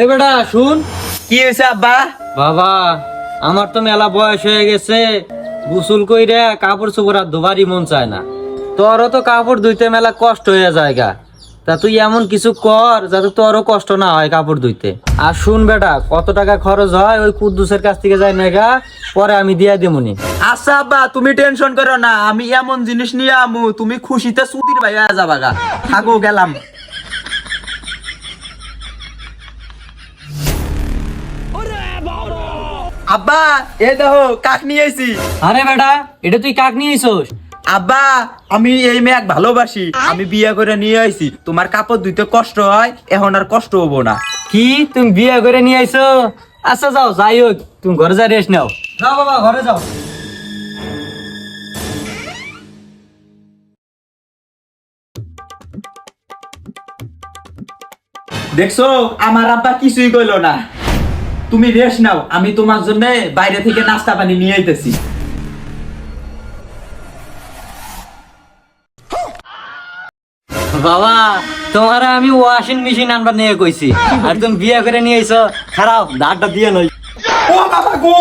এ বেটা শুন। কি হয়েছে আব্বা? বাবা আমার তো মেলা বয়স হয়ে গেছে, গোসল কইরা কাপড় চোপড় আর ধোবারই মন চায় না। তোরও তো কাপড় ধুইতে মেলা কষ্ট হয়ে যায়গা, তা তুই এমন কিছু কর যাতে তোরও কষ্ট না হয় কাপড় ধুইতে। আর শুন বেটা, কত টাকা খরচ হয় ওই কুদ্দুসের কাছ থেকে যাই নেগা, পরে আমি দিয়া দিমুনি। আচ্ছা আব্বা, তুমি টেনশন করো না, আমি এমন জিনিস নিয়ে আমু তুমি খুশিতে সুতির ভাই হয়ে যাবাগা। থাকো, গেলাম। আব্বা এ দেখো কাক নিয়ে আইছি। আরে বেটা, এটা তুই কাক নিয়ে আইছস? আব্বা আমি এই মেয়েক ভালোবাসি, আমি বিয়ে করে নিয়ে আইছি। তোমার কাপড় ধুইতে কষ্ট হয়, এখন আর কষ্ট হবো না। কি তুমি বিয়ে করে নিয়ে আইছো? আচ্ছা যাও, যাই হোক তুমি ঘরে যা রেস্ট নাও। যাও বাবা, ঘরে যাও। দেখছো আমার আব্বা কিছুই কইলো না। তুমি রেস্ট নাও, আমি তোমার জন্য বাইরে থেকে নাস্তা পানি নিয়ে আইতেছি। বাবা তোমার আমি ওয়াশিং মেশিন আনবার নিয়ে কইছি, আর তুমি বিয়ে করে নিয়ে আইছো। খারাপ দাঁড়টা দিয়ে নই। ও বাবা গো!